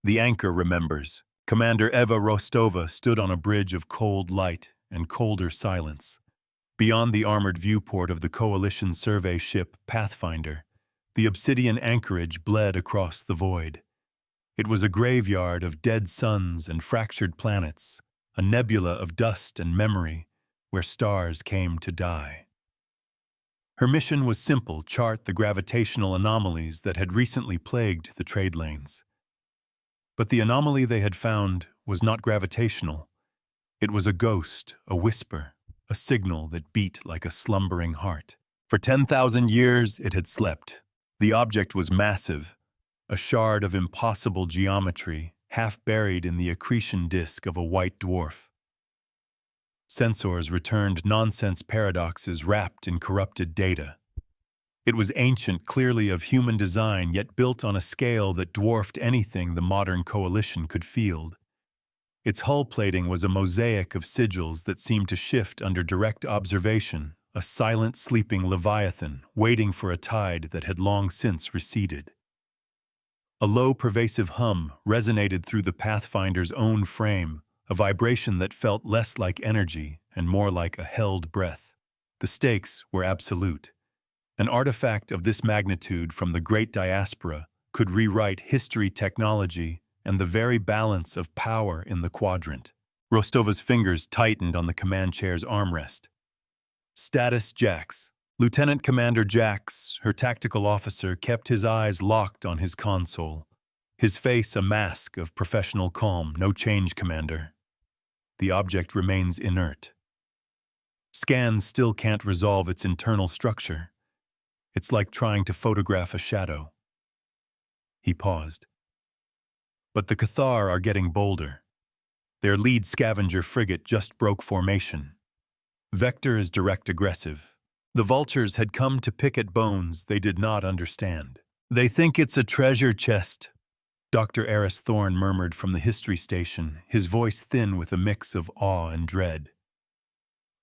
The anchor remembers. Commander Eva Rostova stood on a bridge of cold light and colder silence. Beyond the armored viewport of the Coalition survey ship Pathfinder, the obsidian anchorage bled across the void. It was a graveyard of dead suns and fractured planets, a nebula of dust and memory where stars came to die. Her mission was simple: chart the gravitational anomalies that had recently plagued the trade lanes. But the anomaly they had found was not gravitational. It was a ghost, a whisper, a signal that beat like a slumbering heart. For 10,000 years it had slept. The object was massive, a shard of impossible geometry, half buried in the accretion disk of a white dwarf. Sensors returned nonsense paradoxes wrapped in corrupted data. It was ancient, clearly of human design, yet built on a scale that dwarfed anything the modern coalition could field. Its hull plating was a mosaic of sigils that seemed to shift under direct observation, a silent, sleeping leviathan waiting for a tide that had long since receded. A low, pervasive hum resonated through the Pathfinder's own frame, a vibration that felt less like energy and more like a held breath. The stakes were absolute. An artifact of this magnitude from the Great Diaspora could rewrite history, technology, and the very balance of power in the quadrant. Rostova's fingers tightened on the command chair's armrest. Status Jax. Lieutenant Commander Jax, her tactical officer, kept his eyes locked on his console. His face a mask of professional calm. No change, Commander. The object remains inert. Scans still can't resolve its internal structure. It's like trying to photograph a shadow. He paused. But the Cathar are getting bolder. Their lead scavenger frigate just broke formation. Vector is direct aggressive. The vultures had come to pick at bones they did not understand. They think it's a treasure chest, Dr. Eris Thorne murmured from the history station, his voice thin with a mix of awe and dread.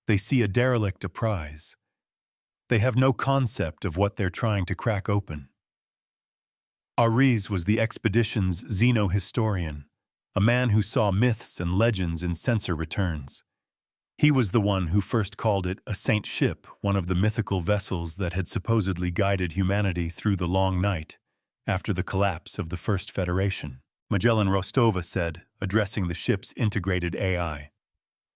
They see a derelict a prize. They have no concept of what they're trying to crack open. Ariz was the expedition's xenohistorian, a man who saw myths and legends in sensor returns. He was the one who first called it a saint ship, one of the mythical vessels that had supposedly guided humanity through the long night after the collapse of the First Federation. Magellan Rostova said, addressing the ship's integrated AI.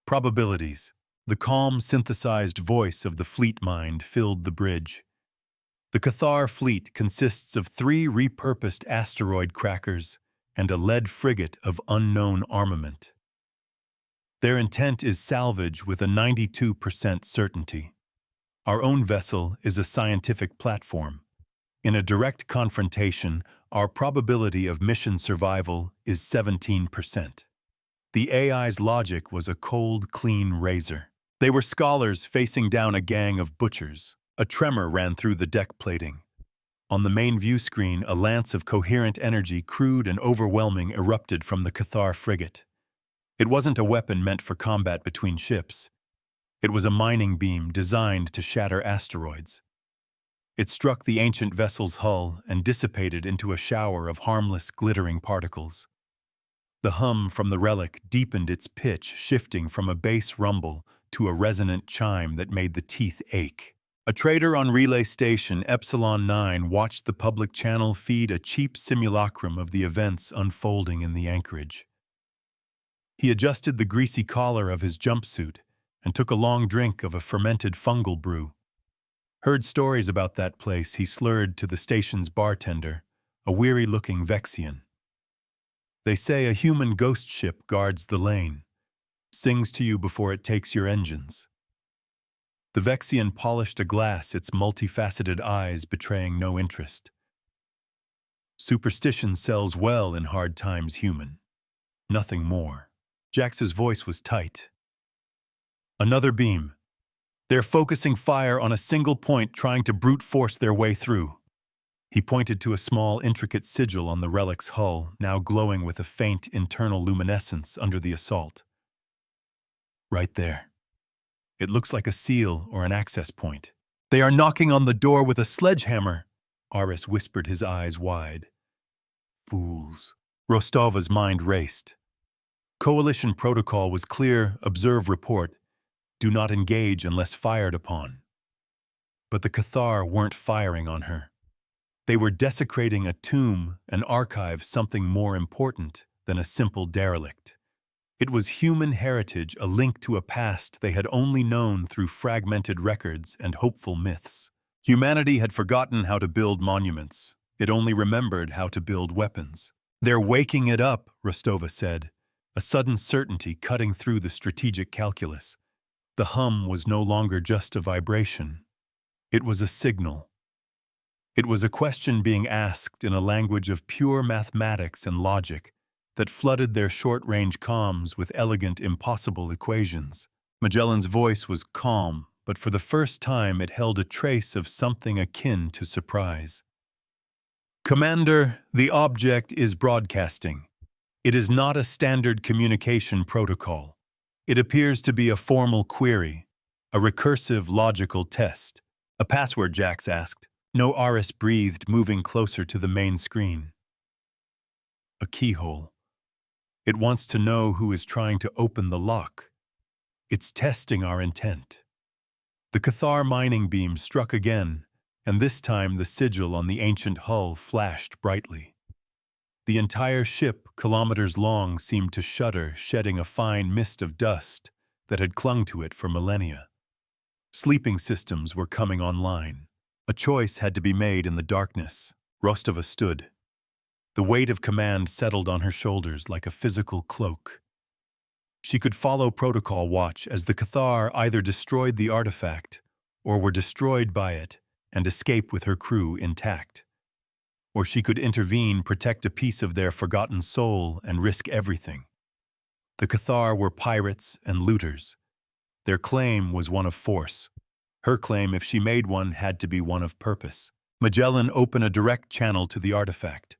Probabilities. The calm, synthesized voice of the fleet mind filled the bridge. The Cathar fleet consists of 3 repurposed asteroid crackers and a lead frigate of unknown armament. Their intent is salvage with a 92% certainty. Our own vessel is a scientific platform. In a direct confrontation, our probability of mission survival is 17%. The AI's logic was a cold, clean razor. They were scholars facing down a gang of butchers. A tremor ran through the deck plating. On the main view screen, a lance of coherent energy, crude and overwhelming, erupted from the Cathar frigate. It wasn't a weapon meant for combat between ships. It was a mining beam designed to shatter asteroids. It struck the ancient vessel's hull and dissipated into a shower of harmless, glittering particles. The hum from the relic deepened its pitch, shifting from a bass rumble to a resonant chime that made the teeth ache. A trader on relay station Epsilon 9 watched the public channel feed a cheap simulacrum of the events unfolding in the anchorage. He adjusted the greasy collar of his jumpsuit and took a long drink of a fermented fungal brew. Heard stories about that place, he slurred to the station's bartender, a weary-looking Vexian. They say a human ghost ship guards the lane, sings to you before it takes your engines. The Vexian polished a glass, its multifaceted eyes betraying no interest. Superstition sells well in hard times, human. Nothing more. Jax's voice was tight. Another beam. They're focusing fire on a single point, trying to brute force their way through. He pointed to a small, intricate sigil on the relic's hull, now glowing with a faint internal luminescence under the assault. Right there. It looks like a seal or an access point. They are knocking on the door with a sledgehammer, Aris whispered, his eyes wide. Fools. Rostova's mind raced. Coalition protocol was clear: observe, report, do not engage unless fired upon. But the Cathar weren't firing on her. They were desecrating a tomb, an archive, something more important than a simple derelict. It was human heritage, a link to a past they had only known through fragmented records and hopeful myths. Humanity had forgotten how to build monuments. It only remembered how to build weapons. "They're waking it up," Rostova said, a sudden certainty cutting through the strategic calculus. The hum was no longer just a vibration. It was a signal. It was a question being asked in a language of pure mathematics and logic that flooded their short-range comms with elegant, impossible equations. Magellan's voice was calm, but for the first time it held a trace of something akin to surprise. "Commander, the object is broadcasting. It is not a standard communication protocol. It appears to be a formal query, a recursive logical test." "A password?" Jax asked. No Aris breathed, moving closer to the main screen. "A keyhole. It wants to know who is trying to open the lock. It's testing our intent." The Cathar mining beam struck again, and this time the sigil on the ancient hull flashed brightly. The entire ship, kilometers long, seemed to shudder, shedding a fine mist of dust that had clung to it for millennia. Sleeping systems were coming online. A choice had to be made in the darkness. Rostova stood. The weight of command settled on her shoulders like a physical cloak. She could follow protocol watch as the Cathar either destroyed the artifact or were destroyed by it and escape with her crew intact. Or she could intervene, protect a piece of their forgotten soul, and risk everything. The Cathar were pirates and looters. Their claim was one of force. Her claim, if she made one, had to be one of purpose. Magellan opened a direct channel to the artifact.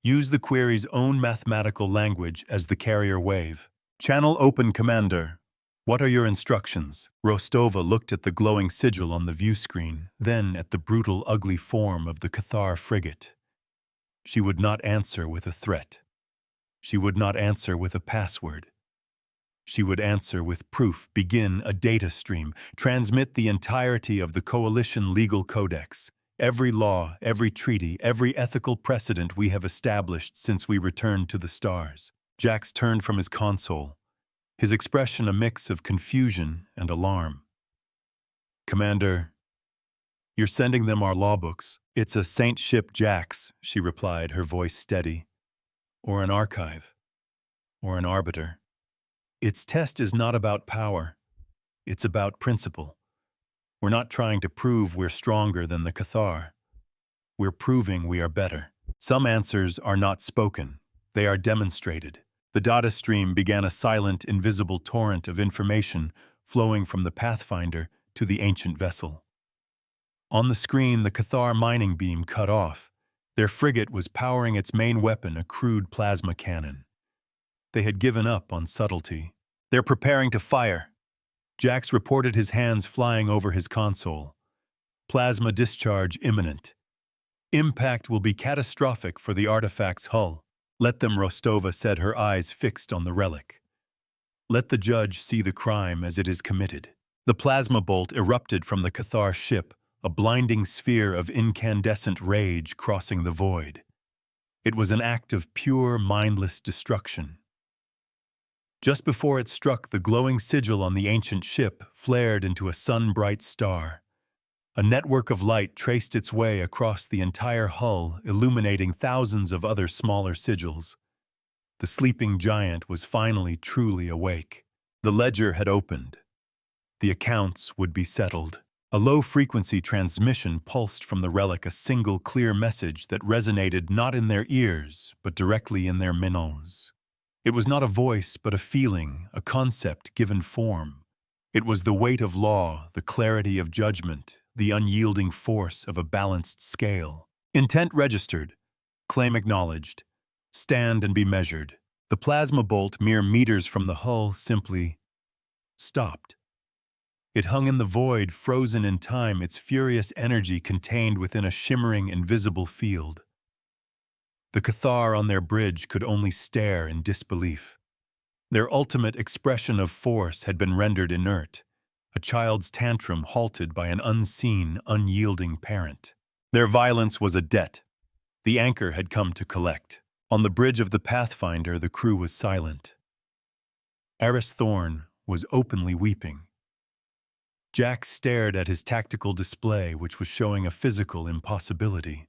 Use the query's own mathematical language as the carrier wave. "Channel open, Commander. What are your instructions?" Rostova looked at the glowing sigil on the view screen, then at the brutal, ugly form of the Cathar frigate. She would not answer with a threat. She would not answer with a password. She would answer with proof. "Begin a data stream. Transmit the entirety of the Coalition legal codex. Every law, every treaty, every ethical precedent we have established since we returned to the stars." Jax turned from his console, his expression a mix of confusion and alarm. "Commander, you're sending them our lawbooks." "It's a saint ship, Jax," she replied, her voice steady. "Or an archive. Or an arbiter. Its test is not about power. It's about principle. We're not trying to prove we're stronger than the Cathar. We're proving we are better. Some answers are not spoken. They are demonstrated." The data stream began, a silent, invisible torrent of information flowing from the Pathfinder to the ancient vessel. On the screen, the Cathar mining beam cut off. Their frigate was powering its main weapon, a crude plasma cannon. They had given up on subtlety. "They're preparing to fire." Jax reported, his hands flying over his console. "Plasma discharge imminent. Impact will be catastrophic for the artifact's hull." "Let them," Rostova said, her eyes fixed on the relic. "Let the judge see the crime as it is committed." The plasma bolt erupted from the Cathar ship, a blinding sphere of incandescent rage crossing the void. It was an act of pure, mindless destruction. Just before it struck, the glowing sigil on the ancient ship flared into a sun-bright star. A network of light traced its way across the entire hull, illuminating thousands of other smaller sigils. The sleeping giant was finally truly awake. The ledger had opened. The accounts would be settled. A low-frequency transmission pulsed from the relic, a single clear message that resonated not in their ears, but directly in their minds. It was not a voice, but a feeling, a concept given form. It was the weight of law, the clarity of judgment, the unyielding force of a balanced scale. Intent registered. Claim acknowledged. Stand and be measured. The plasma bolt, mere meters from the hull, simply stopped. It hung in the void, frozen in time, its furious energy contained within a shimmering, invisible field. The Cathar on their bridge could only stare in disbelief. Their ultimate expression of force had been rendered inert, a child's tantrum halted by an unseen, unyielding parent. Their violence was a debt. The anchor had come to collect. On the bridge of the Pathfinder, the crew was silent. Eris Thorne was openly weeping. Jack stared at his tactical display, which was showing a physical impossibility.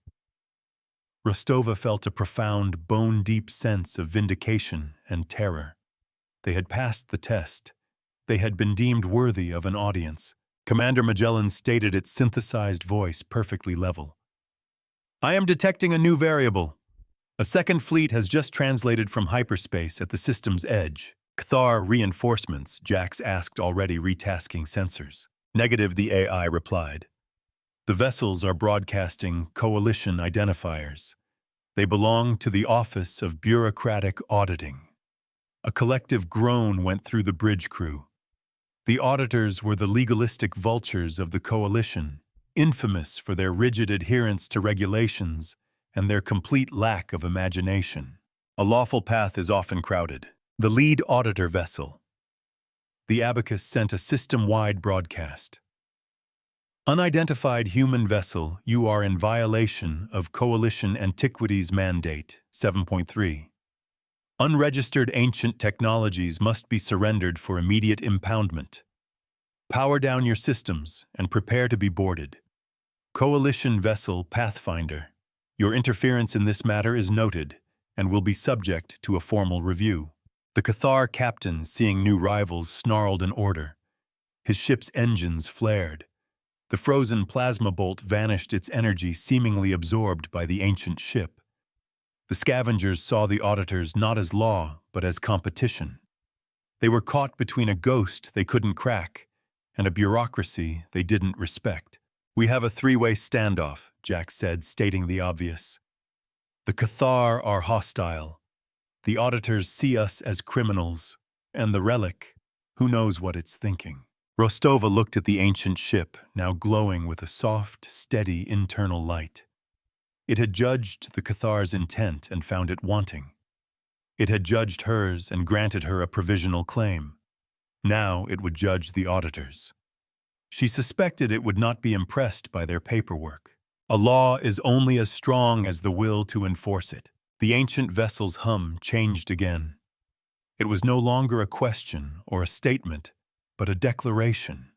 Rostova felt a profound, bone-deep sense of vindication and terror. They had passed the test. They had been deemed worthy of an audience. Commander Magellan stated its synthesized voice perfectly level. "I am detecting a new variable. A second fleet has just translated from hyperspace at the system's edge. Cathar reinforcements," Jax asked, already retasking sensors. "Negative," the AI replied. "The vessels are broadcasting coalition identifiers. They belong to the Office of Bureaucratic Auditing." A collective groan went through the bridge crew. The auditors were the legalistic vultures of the coalition, infamous for their rigid adherence to regulations and their complete lack of imagination. A lawful path is often crowded. The lead auditor vessel. The Abacus sent a system-wide broadcast. "Unidentified human vessel, you are in violation of Coalition Antiquities Mandate 7.3. Unregistered ancient technologies must be surrendered for immediate impoundment. Power down your systems and prepare to be boarded. Coalition vessel Pathfinder. Your interference in this matter is noted and will be subject to a formal review." The Cathar captain, seeing new rivals, snarled an order. His ship's engines flared. The frozen plasma bolt vanished, its energy seemingly absorbed by the ancient ship. The scavengers saw the auditors not as law, but as competition. They were caught between a ghost they couldn't crack and a bureaucracy they didn't respect. "We have a three-way standoff," Jack said, stating the obvious. "The Cathar are hostile. The auditors see us as criminals, and the relic, who knows what it's thinking." Rostova looked at the ancient ship, now glowing with a soft, steady internal light. It had judged the Cathar's intent and found it wanting. It had judged hers and granted her a provisional claim. Now it would judge the auditors. She suspected it would not be impressed by their paperwork. A law is only as strong as the will to enforce it. The ancient vessel's hum changed again. It was no longer a question or a statement, but a declaration.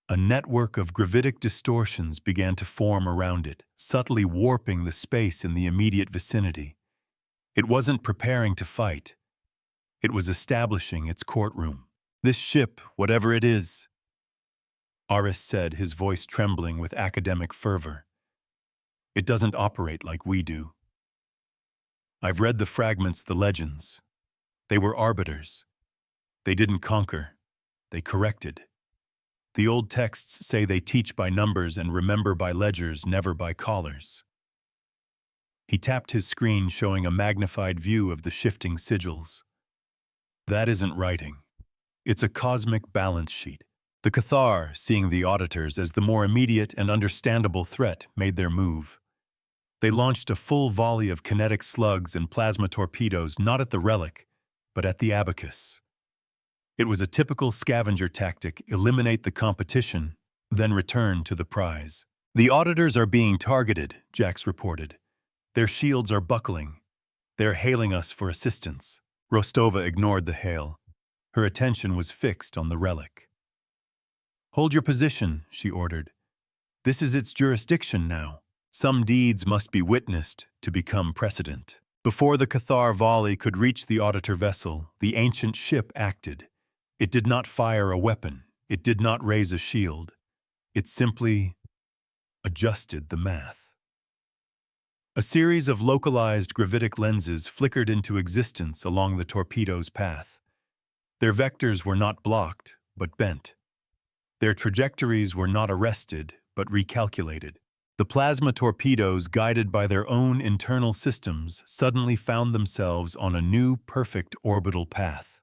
A network of gravitic distortions began to form around it, subtly warping the space in the immediate vicinity. It wasn't preparing to fight. It was establishing its courtroom. "This ship, whatever it is," Aris said, his voice trembling with academic fervor, "it doesn't operate like we do. I've read the fragments, the legends. They were arbiters. They didn't conquer. They corrected. The old texts say they teach by numbers and remember by ledgers, never by collars." He tapped his screen, showing a magnified view of the shifting sigils. "That isn't writing. It's a cosmic balance sheet." The Cathar, seeing the auditors as the more immediate and understandable threat, made their move. They launched a full volley of kinetic slugs and plasma torpedoes, not at the relic, but at the Abacus. It was a typical scavenger tactic: eliminate the competition, then return to the prize. "The auditors are being targeted," Jax reported. "Their shields are buckling. They're hailing us for assistance." Rostova ignored the hail. Her attention was fixed on the relic. "Hold your position," she ordered. "This is its jurisdiction now. Some deeds must be witnessed to become precedent." Before the Cathar volley could reach the auditor vessel, the ancient ship acted. It did not fire a weapon. It did not raise a shield. It simply adjusted the math. A series of localized gravitic lenses flickered into existence along the torpedo's path. Their vectors were not blocked, but bent. Their trajectories were not arrested, but recalculated. The plasma torpedoes, guided by their own internal systems, suddenly found themselves on a new, perfect orbital path.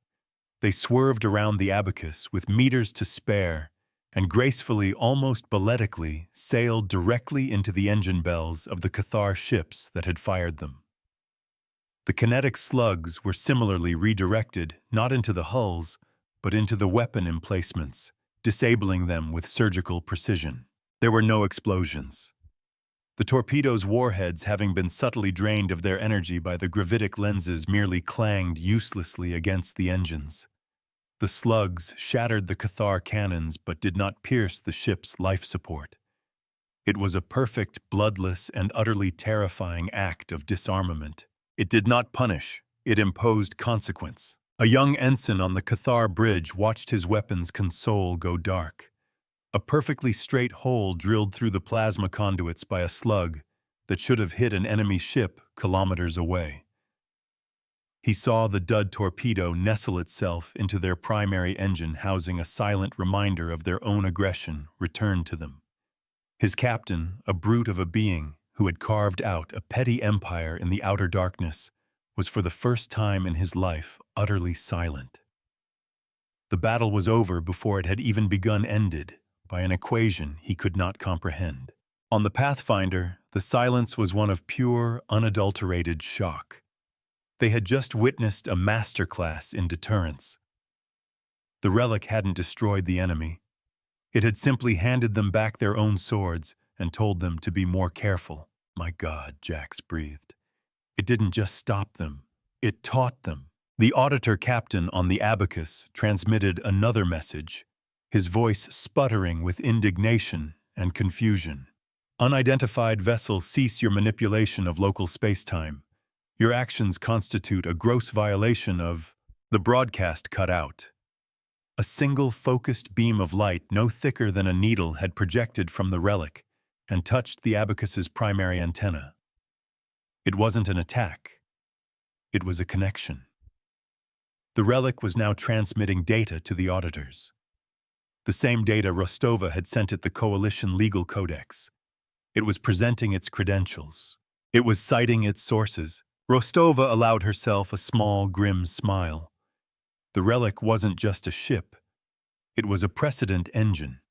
They swerved around the Abacus with meters to spare, and gracefully, almost balletically, sailed directly into the engine bells of the Cathar ships that had fired them. The kinetic slugs were similarly redirected not into the hulls, but into the weapon emplacements, disabling them with surgical precision. There were no explosions. The torpedoes' warheads, having been subtly drained of their energy by the gravitic lenses, merely clanged uselessly against the engines. The slugs shattered the Cathar cannons but did not pierce the ship's life support. It was a perfect, bloodless, and utterly terrifying act of disarmament. It did not punish, it imposed consequence. A young ensign on the Cathar bridge watched his weapon's console go dark. A perfectly straight hole drilled through the plasma conduits by a slug that should have hit an enemy ship kilometers away. He saw the dud torpedo nestle itself into their primary engine, housing a silent reminder of their own aggression returned to them. His captain, a brute of a being who had carved out a petty empire in the outer darkness, was for the first time in his life utterly silent. The battle was over before it had even begun, ended by an equation he could not comprehend. On the Pathfinder, the silence was one of pure, unadulterated shock. They had just witnessed a masterclass in deterrence. The relic hadn't destroyed the enemy. It had simply handed them back their own swords and told them to be more careful. My God, Jax breathed. It didn't just stop them, it taught them. The auditor captain on the Abacus transmitted another message, his voice sputtering with indignation and confusion. Unidentified vessels, cease your manipulation of local space-time. Your actions constitute a gross violation of... The broadcast cut out. A single focused beam of light no thicker than a needle had projected from the relic and touched the Abacus's primary antenna. It wasn't an attack. It was a connection. The relic was now transmitting data to the auditors. The same data Rostova had sent it the Coalition Legal Codex. It was presenting its credentials. It was citing its sources. Rostova allowed herself a small, grim smile. The relic wasn't just a ship. It was a precedent engine.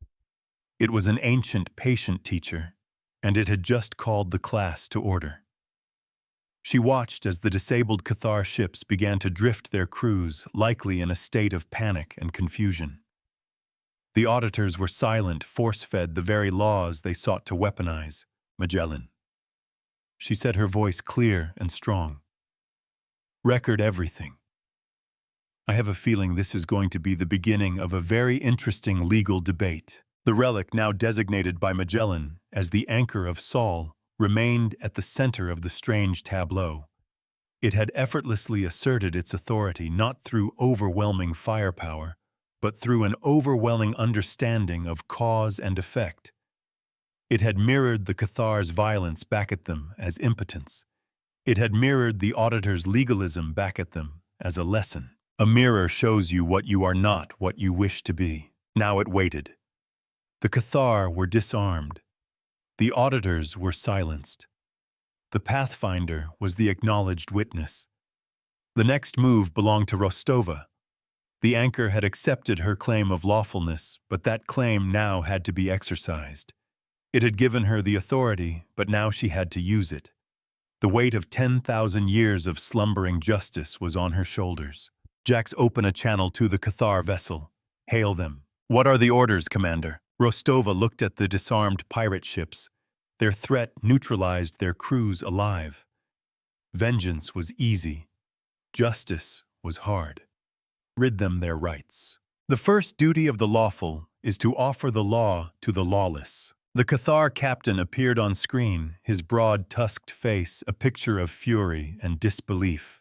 It was an ancient patient teacher, and it had just called the class to order. She watched as the disabled Cathar ships began to drift their crews, likely in a state of panic and confusion. The auditors were silent, force-fed the very laws they sought to weaponize. Magellan. She said, her voice clear and strong. Record everything. I have a feeling this is going to be the beginning of a very interesting legal debate. The relic, now designated by Magellan as the anchor of Sol, remained at the center of the strange tableau. It had effortlessly asserted its authority not through overwhelming firepower, but through an overwhelming understanding of cause and effect. It had mirrored the Cathar's violence back at them as impotence. It had mirrored the auditor's legalism back at them as a lesson. A mirror shows you what you are not, what you wish to be. Now it waited. The Cathar were disarmed. The auditors were silenced. The Pathfinder was the acknowledged witness. The next move belonged to Rostova. The anchor had accepted her claim of lawfulness, but that claim now had to be exercised. It had given her the authority, but now she had to use it. The weight of 10,000 years of slumbering justice was on her shoulders. Jax opened a channel to the Cathar vessel. Hail them. What are the orders, Commander? Rostova looked at the disarmed pirate ships. Their threat neutralized their crews alive. Vengeance was easy. Justice was hard. Rid them their rights. The first duty of the lawful is to offer the law to the lawless. The Cathar captain appeared on screen, his broad, tusked face a picture of fury and disbelief.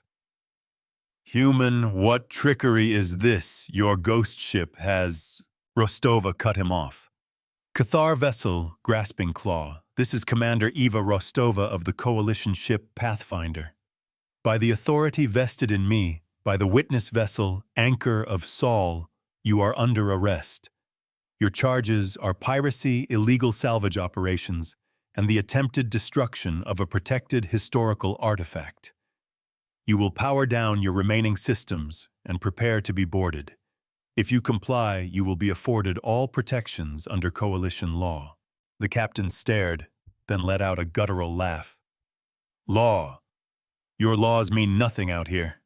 Human, what trickery is this? Your ghost ship has... Rostova cut him off. Cathar vessel, grasping claw. This is Commander Eva Rostova of the Coalition ship Pathfinder. By the authority vested in me, by the witness vessel, Anchor of Sol, you are under arrest. Your charges are piracy, illegal salvage operations, and the attempted destruction of a protected historical artifact. You will power down your remaining systems and prepare to be boarded. If you comply, you will be afforded all protections under Coalition law. The captain stared, then let out a guttural laugh. Law? Your laws mean nothing out here.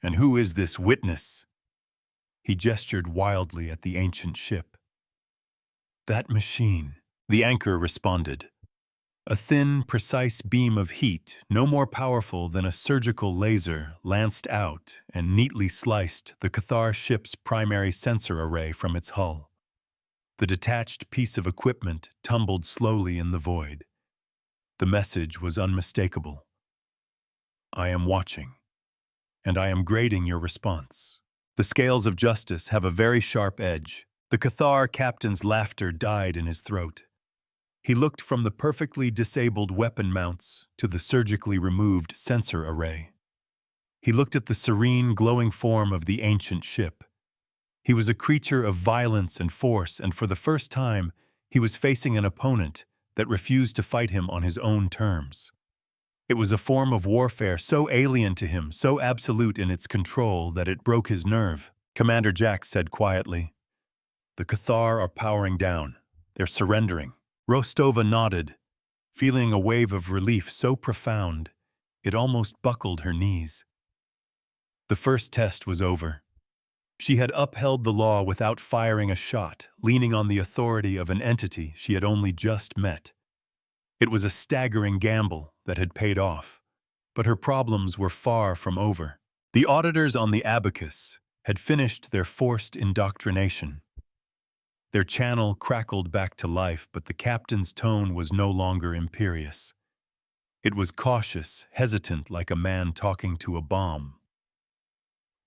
And who is this witness? He gestured wildly at the ancient ship. That machine, the anchor responded. A thin, precise beam of heat, no more powerful than a surgical laser, lanced out and neatly sliced the Cathar ship's primary sensor array from its hull. The detached piece of equipment tumbled slowly in the void. The message was unmistakable. I am watching, and I am grading your response. The scales of justice have a very sharp edge. The Cathar captain's laughter died in his throat. He looked from the perfectly disabled weapon mounts to the surgically removed sensor array. He looked at the serene, glowing form of the ancient ship. He was a creature of violence and force, and for the first time, he was facing an opponent that refused to fight him on his own terms. It was a form of warfare so alien to him, so absolute in its control that it broke his nerve. Commander Jack said quietly, "The Cathar are powering down. They're surrendering." Rostova nodded, feeling a wave of relief so profound it almost buckled her knees. The first test was over. She had upheld the law without firing a shot, leaning on the authority of an entity she had only just met. It was a staggering gamble that had paid off, but her problems were far from over. The auditors on the abacus had finished their forced indoctrination. Their channel crackled back to life, but the captain's tone was no longer imperious. It was cautious, hesitant, like a man talking to a bomb.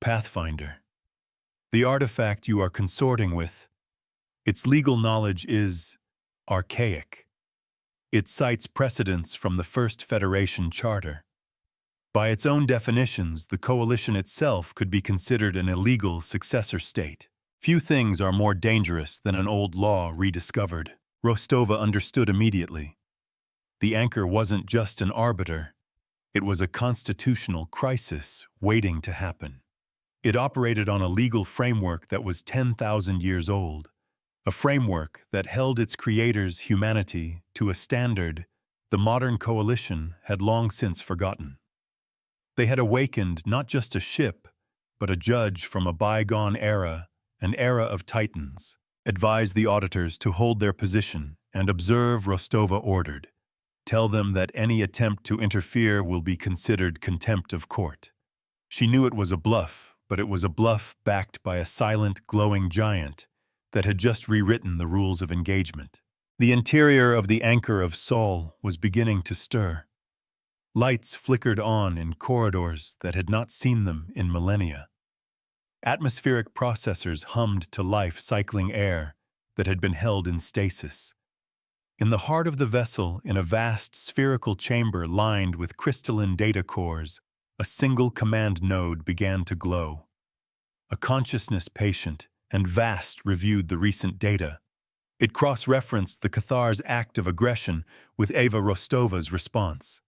Pathfinder, the artifact you are consorting with, its legal knowledge is archaic. It cites precedents from the First Federation Charter. By its own definitions, the coalition itself could be considered an illegal successor state. Few things are more dangerous than an old law rediscovered. Rostova understood immediately. The anchor wasn't just an arbiter. It was a constitutional crisis waiting to happen. It operated on a legal framework that was 10,000 years old, a framework that held its creators' humanity to a standard the modern coalition had long since forgotten. They had awakened not just a ship, but a judge from a bygone era, an era of titans. Advise the auditors to hold their position and observe, Rostova ordered. Tell them that any attempt to interfere will be considered contempt of court. She knew it was a bluff, but it was a bluff backed by a silent, glowing giant that had just rewritten the rules of engagement. The interior of the Anchor of Sol was beginning to stir. Lights flickered on in corridors that had not seen them in millennia. Atmospheric processors hummed to life, cycling air that had been held in stasis. In the heart of the vessel, in a vast spherical chamber lined with crystalline data cores, a single command node began to glow. A consciousness patient and vast reviewed the recent data. It cross-referenced the Cathar's act of aggression with Ava Rostova's response.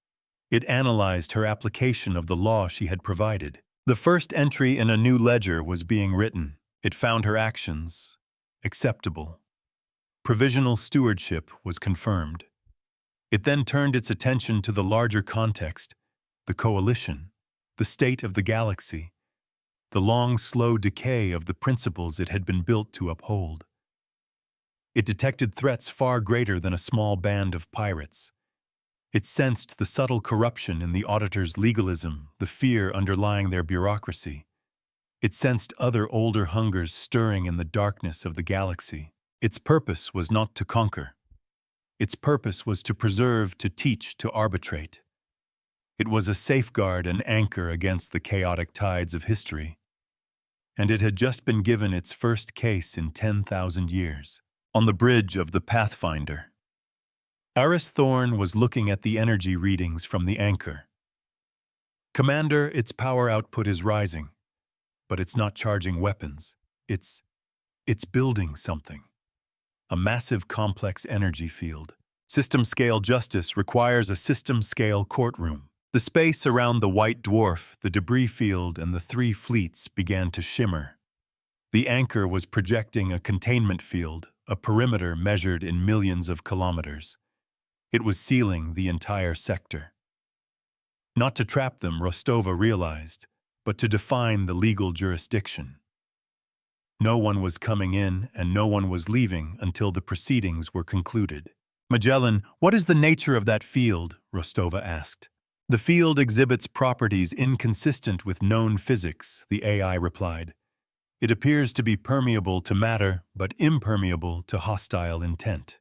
It analyzed her application of the law she had provided. The first entry in a new ledger was being written. It found her actions acceptable. Provisional stewardship was confirmed. It then turned its attention to the larger context, the coalition, the state of the galaxy, the long, slow decay of the principles it had been built to uphold. It detected threats far greater than a small band of pirates. It sensed the subtle corruption in the auditors' legalism, the fear underlying their bureaucracy. It sensed other older hungers stirring in the darkness of the galaxy. Its purpose was not to conquer. Its purpose was to preserve, to teach, to arbitrate. It was a safeguard and anchor against the chaotic tides of history. And it had just been given its first case in 10,000 years. On the bridge of the Pathfinder, Aris Thorne was looking at the energy readings from the anchor. Commander, its power output is rising, but it's not charging weapons. It's building something. A massive complex energy field. System-scale justice requires a system-scale courtroom. The space around the white dwarf, the debris field, and the three fleets began to shimmer. The anchor was projecting a containment field, a perimeter measured in millions of kilometers. It was sealing the entire sector. Not to trap them, Rostova realized, but to define the legal jurisdiction. No one was coming in and no one was leaving until the proceedings were concluded. Magellan, what is the nature of that field? Rostova asked. The field exhibits properties inconsistent with known physics, the AI replied. It appears to be permeable to matter, but impermeable to hostile intent.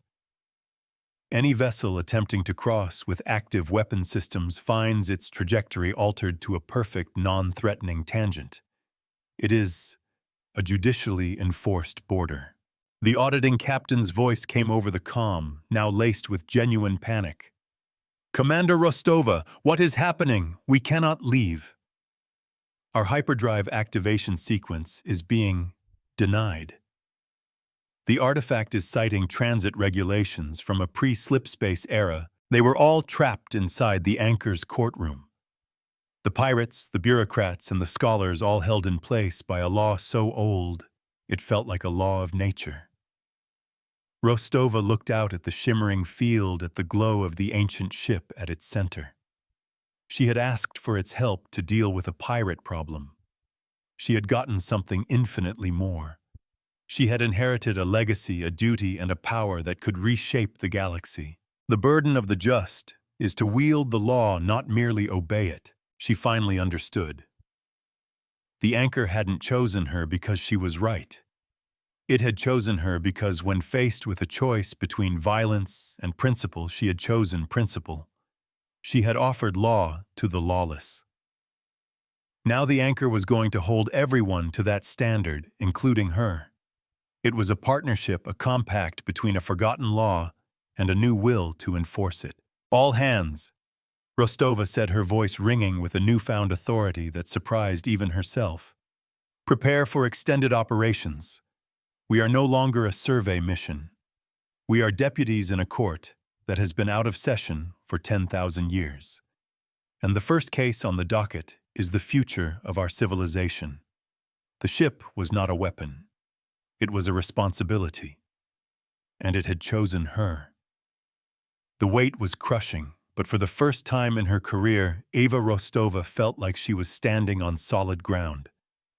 Any vessel attempting to cross with active weapon systems finds its trajectory altered to a perfect, non-threatening tangent. It is a judicially enforced border. The auditing captain's voice came over the comm, now laced with genuine panic. Commander Rostova, what is happening? We cannot leave. Our hyperdrive activation sequence is being denied. The artifact is citing transit regulations from a pre-slipspace era. They were all trapped inside the anchor's courtroom. The pirates, the bureaucrats, and the scholars all held in place by a law so old, it felt like a law of nature. Rostova looked out at the shimmering field, at the glow of the ancient ship at its center. She had asked for its help to deal with a pirate problem. She had gotten something infinitely more. She had inherited a legacy, a duty, and a power that could reshape the galaxy. The burden of the just is to wield the law, not merely obey it. She finally understood. The anchor hadn't chosen her because she was right. It had chosen her because when faced with a choice between violence and principle, she had chosen principle. She had offered law to the lawless. Now the anchor was going to hold everyone to that standard, including her. It was a partnership, a compact between a forgotten law and a new will to enforce it. All hands, Rostova said, her voice ringing with a newfound authority that surprised even herself. Prepare for extended operations. We are no longer a survey mission. We are deputies in a court that has been out of session for 10,000 years. And the first case on the docket is the future of our civilization. The ship was not a weapon. It was a responsibility. And it had chosen her. The weight was crushing, but for the first time in her career, Eva Rostova felt like she was standing on solid ground.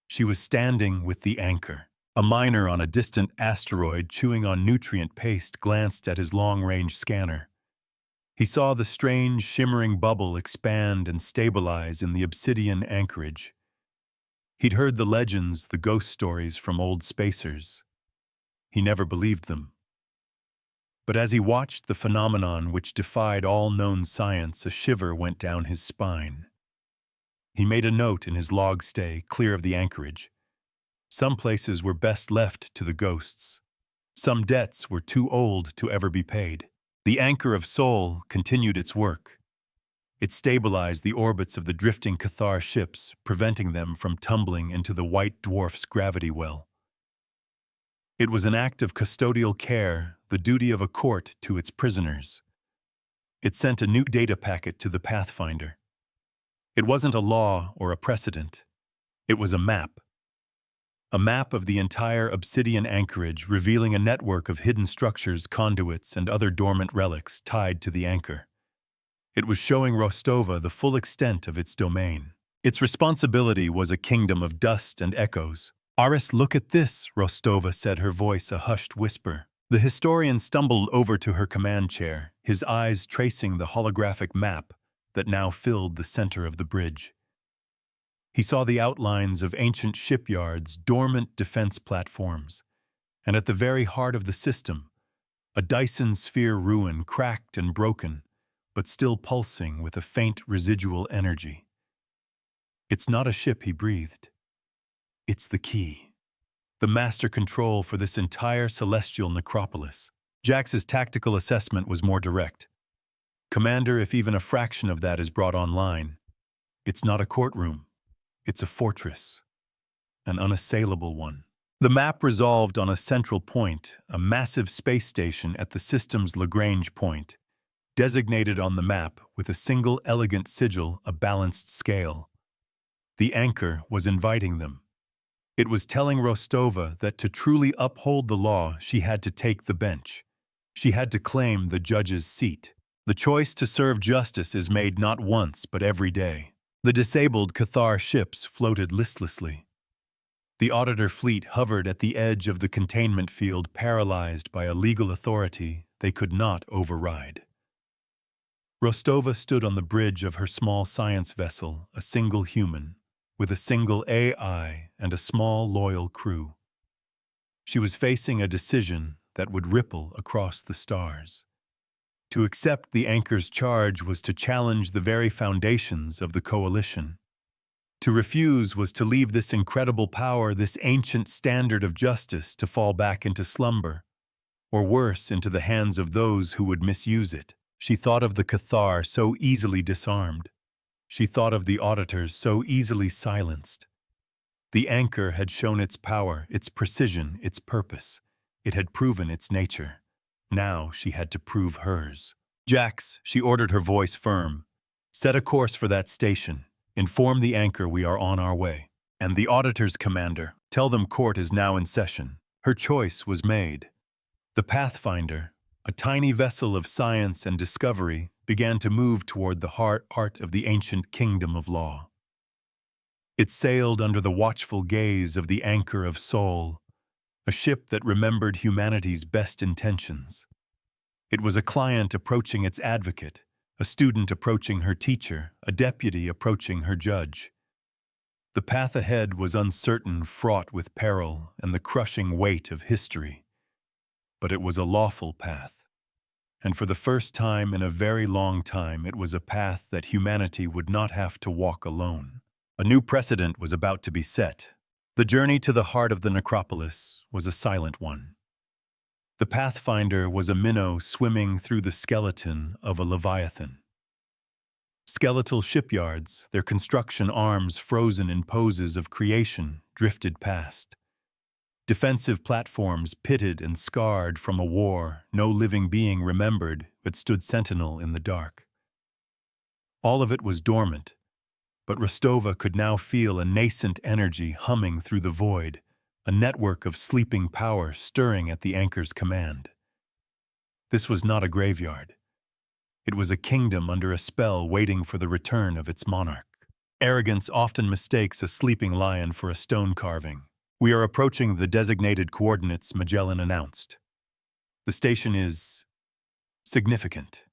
She was standing with the anchor. A miner on a distant asteroid chewing on nutrient paste glanced at his long-range scanner. He saw the strange, shimmering bubble expand and stabilize in the obsidian anchorage. He'd heard the legends, the ghost stories from old spacers. He never believed them. But as he watched the phenomenon which defied all known science, a shiver went down his spine. He made a note in his log stay, clear of the anchorage. Some places were best left to the ghosts. Some debts were too old to ever be paid. The anchor of soul continued its work. It stabilized the orbits of the drifting Cathar ships, preventing them from tumbling into the white dwarf's gravity well. It was an act of custodial care, the duty of a court to its prisoners. It sent a new data packet to the Pathfinder. It wasn't a law or a precedent. It was a map. A map of the entire obsidian anchorage, revealing a network of hidden structures, conduits, and other dormant relics tied to the anchor. It was showing Rostova the full extent of its domain. Its responsibility was a kingdom of dust and echoes. Aris, look at this, Rostova said, her voice a hushed whisper. The historian stumbled over to her command chair, his eyes tracing the holographic map that now filled the center of the bridge. He saw the outlines of ancient shipyards, dormant defense platforms, and at the very heart of the system, a Dyson sphere ruin, cracked and broken, but still pulsing with a faint residual energy. It's not a ship, he breathed. It's the key. The master control for this entire celestial necropolis. Jax's tactical assessment was more direct. Commander, if even a fraction of that is brought online, it's not a courtroom. It's a fortress, an unassailable one. The map resolved on a central point, a massive space station at the system's Lagrange point, designated on the map with a single elegant sigil, a balanced scale. The anchor was inviting them. It was telling Rostova that to truly uphold the law, she had to take the bench. She had to claim the judge's seat. The choice to serve justice is made not once but every day. The disabled Cathar ships floated listlessly. The auditor fleet hovered at the edge of the containment field, paralyzed by a legal authority they could not override. Rostova stood on the bridge of her small science vessel, a single human, with a single AI and a small, loyal crew. She was facing a decision that would ripple across the stars. To accept the anchor's charge was to challenge the very foundations of the coalition. To refuse was to leave this incredible power, this ancient standard of justice, to fall back into slumber, or worse, into the hands of those who would misuse it. She thought of the Cathar so easily disarmed. She thought of the auditors so easily silenced. The anchor had shown its power, its precision, its purpose. It had proven its nature. Now she had to prove hers. "Jax," she ordered, her voice firm, "set a course for that station. Inform the anchor we are on our way. And the auditors, Commander, tell them court is now in session." Her choice was made. The Pathfinder, a tiny vessel of science and discovery, began to move toward the heart of the ancient kingdom of law. It sailed under the watchful gaze of the anchor of soul, a ship that remembered humanity's best intentions. It was a client approaching its advocate, a student approaching her teacher, a deputy approaching her judge. The path ahead was uncertain, fraught with peril and the crushing weight of history. But it was a lawful path. And for the first time in a very long time, it was a path that humanity would not have to walk alone. A new precedent was about to be set. The journey to the heart of the necropolis was a silent one. The Pathfinder was a minnow swimming through the skeleton of a leviathan. Skeletal shipyards, their construction arms frozen in poses of creation, drifted past. Defensive platforms pitted and scarred from a war no living being remembered but stood sentinel in the dark. All of it was dormant, but Rostova could now feel a nascent energy humming through the void, a network of sleeping power stirring at the anchor's command. This was not a graveyard. It was a kingdom under a spell waiting for the return of its monarch. Arrogance often mistakes a sleeping lion for a stone carving. "We are approaching the designated coordinates," Magellan announced. "The station is significant."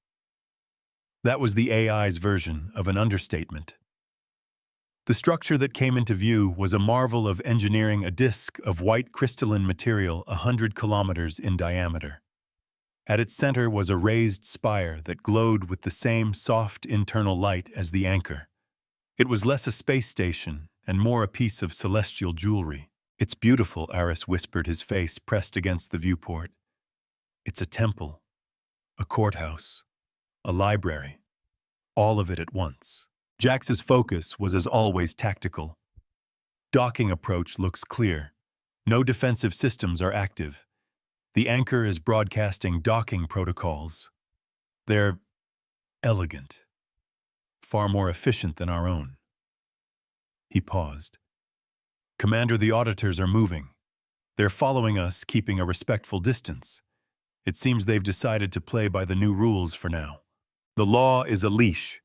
That was the AI's version of an understatement. The structure that came into view was a marvel of engineering, a disk of white crystalline material 100 kilometers in diameter. At its center was a raised spire that glowed with the same soft internal light as the anchor. It was less a space station and more a piece of celestial jewelry. "It's beautiful," Aris whispered, his face pressed against the viewport. "It's a temple, a courthouse, a library, all of it at once." Jax's focus was as always tactical. Docking approach looks clear. No defensive systems are active. The anchor is broadcasting docking protocols. They're elegant, far more efficient than our own. He paused. "Commander, the auditors are moving. They're following us, keeping a respectful distance. It seems they've decided to play by the new rules for now. The law is a leash.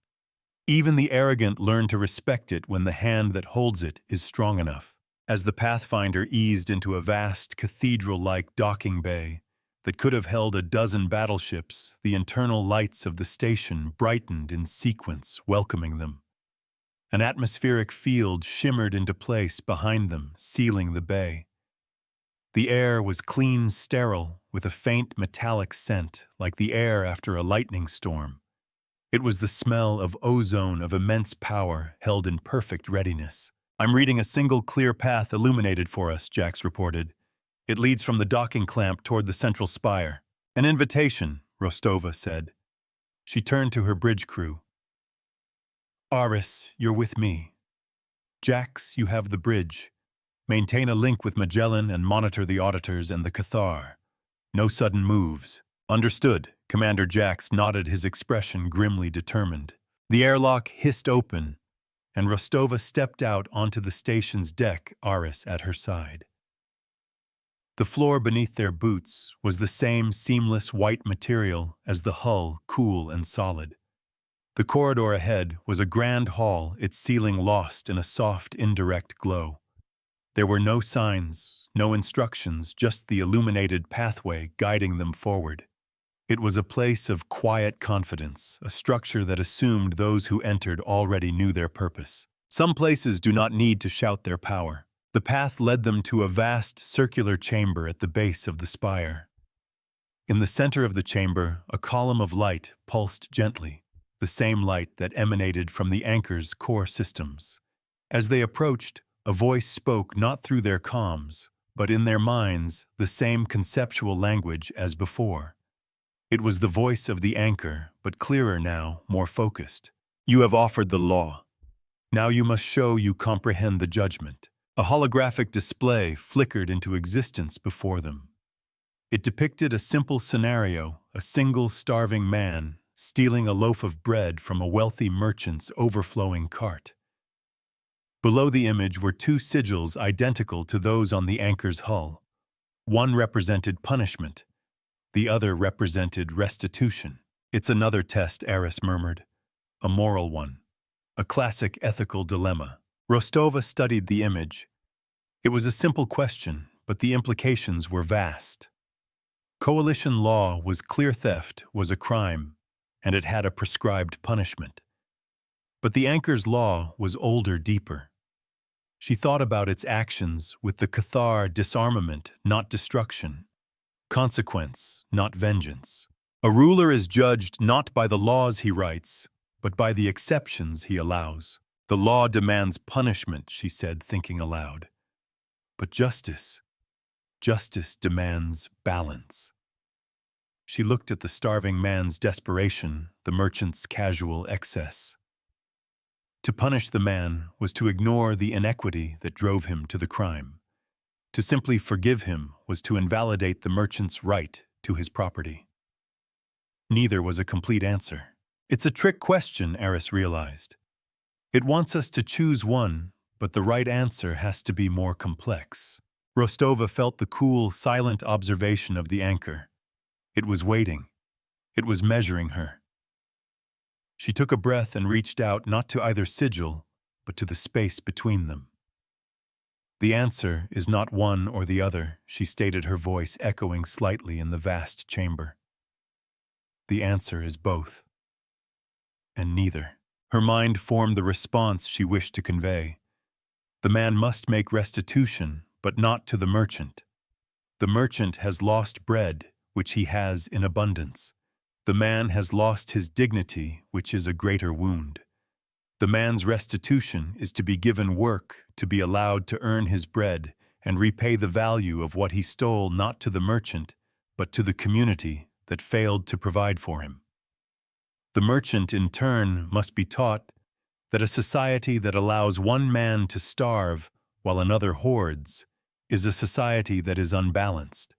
Even the arrogant learn to respect it when the hand that holds it is strong enough." As the Pathfinder eased into a vast, cathedral-like docking bay that could have held a dozen battleships, the internal lights of the station brightened in sequence, welcoming them. An atmospheric field shimmered into place behind them, sealing the bay. The air was clean, sterile, with a faint metallic scent, like the air after a lightning storm. It was the smell of ozone of immense power held in perfect readiness. "I'm reading a single clear path illuminated for us," Jax reported. "It leads from the docking clamp toward the central spire." "An invitation," Rostova said. She turned to her bridge crew. "Aris, you're with me. Jax, you have the bridge. Maintain a link with Magellan and monitor the auditors and the Cathar. No sudden moves." "Understood." Commander Jax nodded, his expression grimly determined. The airlock hissed open, and Rostova stepped out onto the station's deck, Aris at her side. The floor beneath their boots was the same seamless white material as the hull, cool and solid. The corridor ahead was a grand hall, its ceiling lost in a soft, indirect glow. There were no signs, no instructions, just the illuminated pathway guiding them forward. It was a place of quiet confidence, a structure that assumed those who entered already knew their purpose. Some places do not need to shout their power. The path led them to a vast circular chamber at the base of the spire. In the center of the chamber, a column of light pulsed gently, the same light that emanated from the anchor's core systems. As they approached, a voice spoke not through their comms, but in their minds, the same conceptual language as before. It was the voice of the anchor, but clearer now, more focused. You have offered the law. Now you must show you comprehend the judgment. A holographic display flickered into existence before them. It depicted a simple scenario, a single starving man stealing a loaf of bread from a wealthy merchant's overflowing cart. Below the image were two sigils identical to those on the anchor's hull. One represented punishment. The other represented restitution. It's another test, Eris murmured. A moral one. A classic ethical dilemma. Rostova studied the image. It was a simple question, but the implications were vast. Coalition law was clear theft was a crime, and it had a prescribed punishment. But the anchor's law was older, deeper. She thought about its actions with the Cathar disarmament, not destruction. Consequence, not vengeance. A ruler is judged not by the laws he writes, but by the exceptions he allows. The law demands punishment, she said, thinking aloud. But justice demands balance. She looked at the starving man's desperation, the merchant's casual excess. To punish the man was to ignore the inequity that drove him to the crime. To simply forgive him was to invalidate the merchant's right to his property. Neither was a complete answer. It's a trick question, Eris realized. It wants us to choose one, but the right answer has to be more complex. Rostova felt the cool, silent observation of the anchor. It was waiting. It was measuring her. She took a breath and reached out not to either sigil, but to the space between them. The answer is not one or the other, she stated, her voice echoing slightly in the vast chamber. The answer is both. And neither. Her mind formed the response she wished to convey. The man must make restitution, but not to the merchant. The merchant has lost bread, which he has in abundance. The man has lost his dignity, which is a greater wound. The man's restitution is to be given work, to be allowed to earn his bread and repay the value of what he stole not to the merchant, but to the community that failed to provide for him. The merchant, in turn, must be taught that a society that allows one man to starve while another hoards is a society that is unbalanced.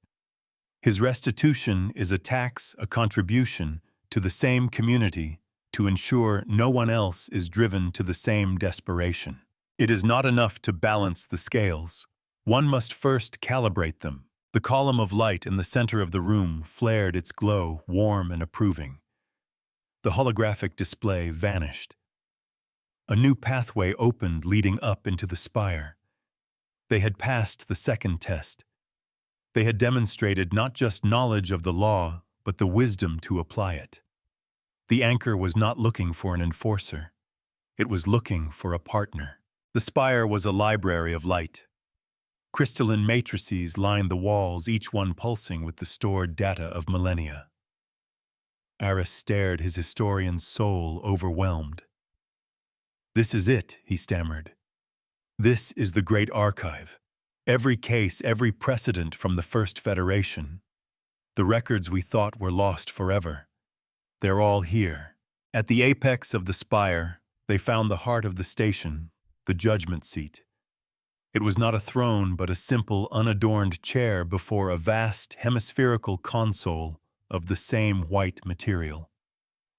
His restitution is a tax, a contribution to the same community to ensure no one else is driven to the same desperation. It is not enough to balance the scales. One must first calibrate them. The column of light in the center of the room flared its glow, warm and approving. The holographic display vanished. A new pathway opened leading up into the spire. They had passed the second test. They had demonstrated not just knowledge of the law, but the wisdom to apply it. The anchor was not looking for an enforcer. It was looking for a partner. The spire was a library of light. Crystalline matrices lined the walls, each one pulsing with the stored data of millennia. Aris stared, his historian's soul overwhelmed. "This is it," he stammered. "This is the Great Archive. Every case, every precedent from the First Federation. The records we thought were lost forever. They're all here." At the apex of the spire, they found the heart of the station, the judgment seat. It was not a throne, but a simple, unadorned chair before a vast, hemispherical console of the same white material.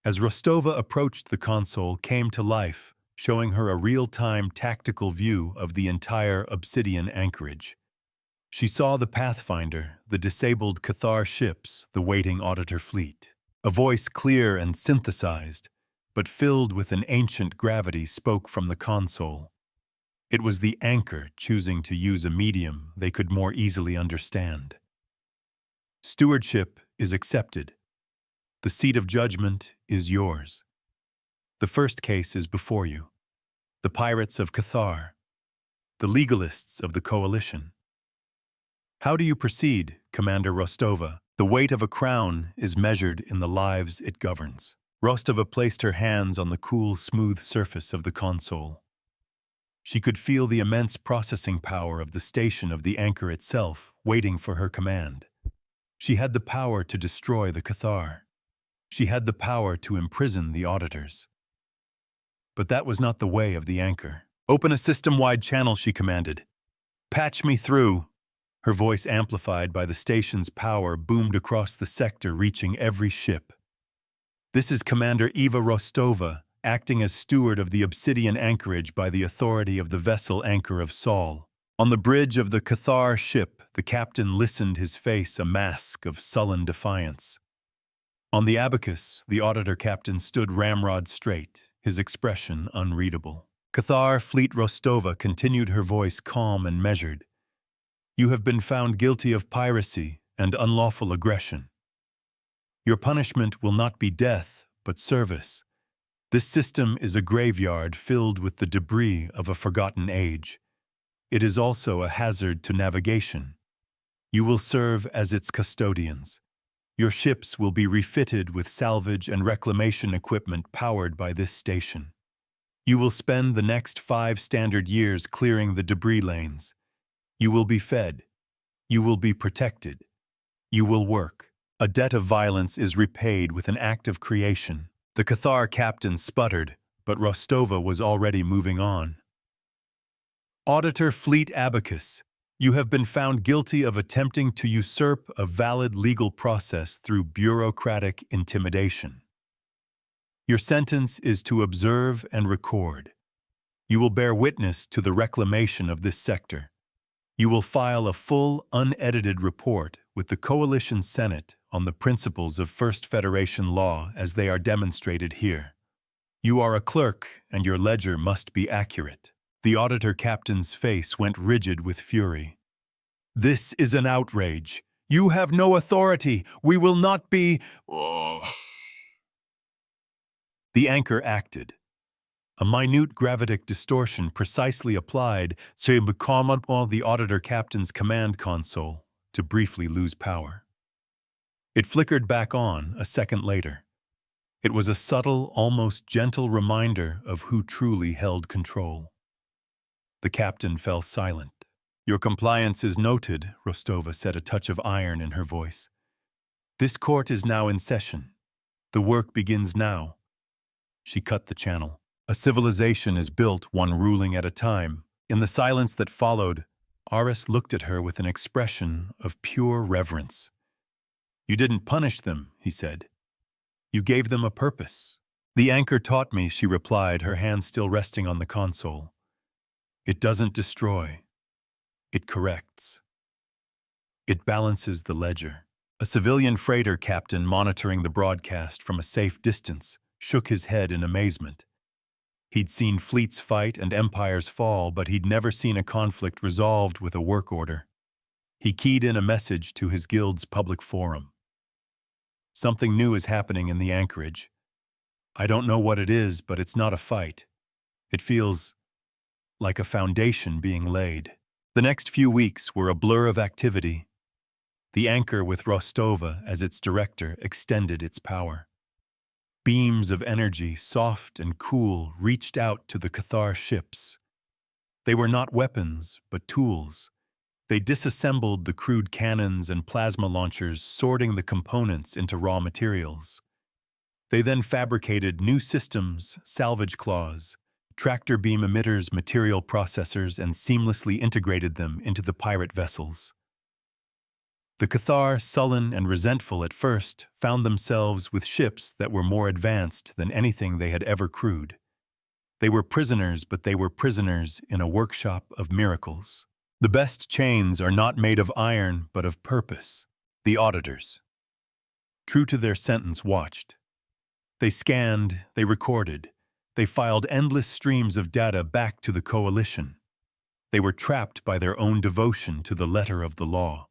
As Rostova approached, the console came to life, showing her a real-time tactical view of the entire obsidian anchorage. She saw the Pathfinder, the disabled Cathar ships, the waiting auditor fleet. A voice clear and synthesized, but filled with an ancient gravity, spoke from the console. It was the anchor choosing to use a medium they could more easily understand. Stewardship is accepted. The seat of judgment is yours. The first case is before you. The pirates of Cathar. The legalists of the coalition. How do you proceed, Commander Rostova? The weight of a crown is measured in the lives it governs. Rostova placed her hands on the cool, smooth surface of the console. She could feel the immense processing power of the station of the anchor itself, waiting for her command. She had the power to destroy the Cathar. She had the power to imprison the auditors. But that was not the way of the anchor. Open a system-wide channel, she commanded. Patch me through. Her voice, amplified by the station's power, boomed across the sector, reaching every ship. This is Commander Eva Rostova, acting as steward of the Obsidian anchorage by the authority of the vessel Anchor of Sol. On the bridge of the Cathar ship, the captain listened, his face a mask of sullen defiance. On the Abacus, the auditor captain stood ramrod straight, his expression unreadable. Cathar Fleet Rostova continued, her voice calm and measured. You have been found guilty of piracy and unlawful aggression. Your punishment will not be death, but service. This system is a graveyard filled with the debris of a forgotten age. It is also a hazard to navigation. You will serve as its custodians. Your ships will be refitted with salvage and reclamation equipment powered by this station. You will spend the next 5 standard years clearing the debris lanes. You will be fed. You will be protected. You will work. A debt of violence is repaid with an act of creation. The Cathar captain sputtered, but Rostova was already moving on. Auditor Fleet Abacus, you have been found guilty of attempting to usurp a valid legal process through bureaucratic intimidation. Your sentence is to observe and record. You will bear witness to the reclamation of this sector. You will file a full, unedited report with the Coalition Senate on the principles of First Federation law as they are demonstrated here. You are a clerk, and your ledger must be accurate. The auditor captain's face went rigid with fury. This is an outrage. You have no authority. We will not be... The anchor acted. A minute gravitic distortion precisely applied to become on the auditor captain's command console to briefly lose power. It flickered back on a second later. It was a subtle, almost gentle reminder of who truly held control. The captain fell silent. Your compliance is noted, Rostova said, a touch of iron in her voice. This court is now in session. The work begins now. She cut the channel. A civilization is built one ruling at a time. In the silence that followed, Aris looked at her with an expression of pure reverence. You didn't punish them, he said. You gave them a purpose. The anchor taught me, she replied, her hand still resting on the console. It doesn't destroy. It corrects. It balances the ledger. A civilian freighter captain monitoring the broadcast from a safe distance shook his head in amazement. He'd seen fleets fight and empires fall, but he'd never seen a conflict resolved with a work order. He keyed in a message to his guild's public forum. Something new is happening in the anchorage. I don't know what it is, but it's not a fight. It feels like a foundation being laid. The next few weeks were a blur of activity. The anchor, with Rostova as its director, extended its power. Beams of energy, soft and cool, reached out to the Cathar ships. They were not weapons, but tools. They disassembled the crude cannons and plasma launchers, sorting the components into raw materials. They then fabricated new systems, salvage claws, tractor beam emitters, material processors, and seamlessly integrated them into the pirate vessels. The Cathar, sullen and resentful at first, found themselves with ships that were more advanced than anything they had ever crewed. They were prisoners, but they were prisoners in a workshop of miracles. The best chains are not made of iron, but of purpose. The auditors, true to their sentence, watched. They scanned, they recorded, they filed endless streams of data back to the coalition. They were trapped by their own devotion to the letter of the law.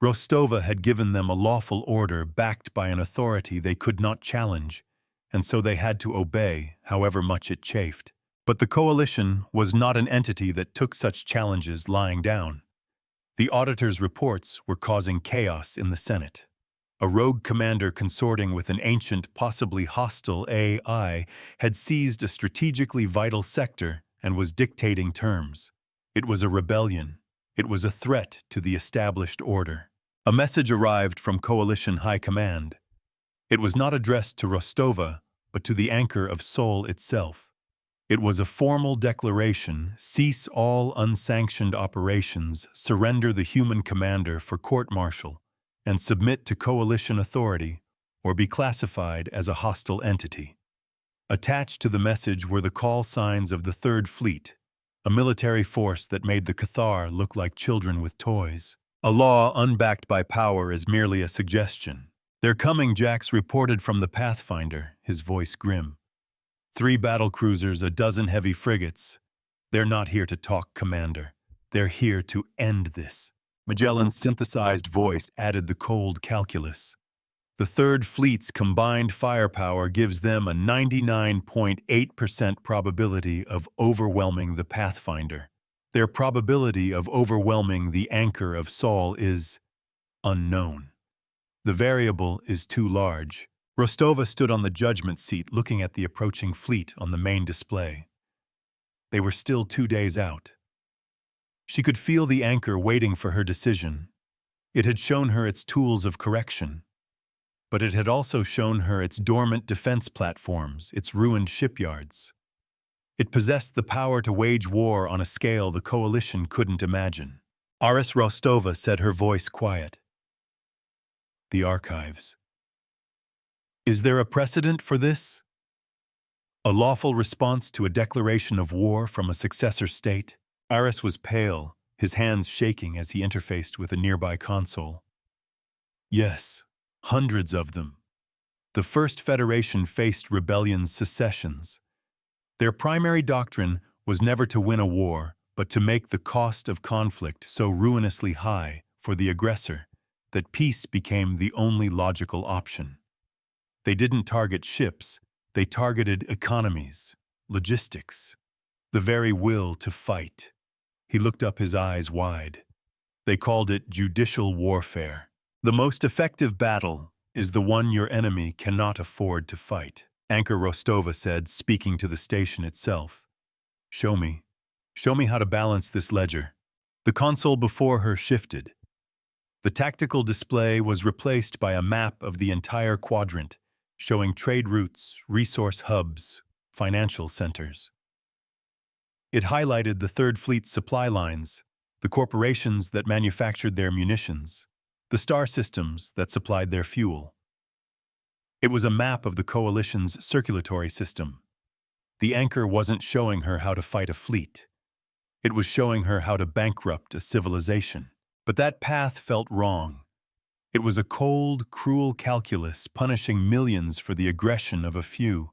Rostova had given them a lawful order backed by an authority they could not challenge, and so they had to obey, however much it chafed. But the coalition was not an entity that took such challenges lying down. The auditors' reports were causing chaos in the Senate. A rogue commander consorting with an ancient, possibly hostile AI had seized a strategically vital sector and was dictating terms. It was a rebellion. It was a threat to the established order. A message arrived from Coalition High Command. It was not addressed to Rostova, but to the anchor of Seoul itself. It was a formal declaration: cease all unsanctioned operations, surrender the human commander for court-martial, and submit to coalition authority, or be classified as a hostile entity. Attached to the message were the call signs of the Third Fleet, a military force that made the Cathar look like children with toys. A law unbacked by power is merely a suggestion. "They're coming," Jax reported from the Pathfinder, his voice grim. 3 battlecruisers, a dozen heavy frigates. "They're not here to talk, Commander. They're here to end this." Magellan's synthesized voice added the cold calculus. The Third Fleet's combined firepower gives them a 99.8% probability of overwhelming the Pathfinder. Their probability of overwhelming the anchor of Seoul is unknown. The variable is too large. Rostova stood on the judgment seat looking at the approaching fleet on the main display. They were still 2 days out. She could feel the anchor waiting for her decision. It had shown her its tools of correction, but it had also shown her its dormant defense platforms, its ruined shipyards. It possessed the power to wage war on a scale the coalition couldn't imagine. Aris Rostova said, her voice quiet. "The archives. Is there a precedent for this? A lawful response to a declaration of war from a successor state?" Aris was pale, his hands shaking as he interfaced with a nearby console. "Yes, hundreds of them. The First Federation faced rebellions, secessions. Their primary doctrine was never to win a war, but to make the cost of conflict so ruinously high for the aggressor that peace became the only logical option. They didn't target ships, they targeted economies, logistics, the very will to fight." He looked up, his eyes wide. "They called it judicial warfare. The most effective battle is the one your enemy cannot afford to fight," Anchor Rostova said, speaking to the station itself. Show me how to balance this ledger." The console before her shifted. The tactical display was replaced by a map of the entire quadrant, showing trade routes, resource hubs, financial centers. It highlighted the Third Fleet's supply lines, the corporations that manufactured their munitions, the star systems that supplied their fuel. It was a map of the Coalition's circulatory system. The anchor wasn't showing her how to fight a fleet. It was showing her how to bankrupt a civilization. But that path felt wrong. It was a cold, cruel calculus punishing millions for the aggression of a few.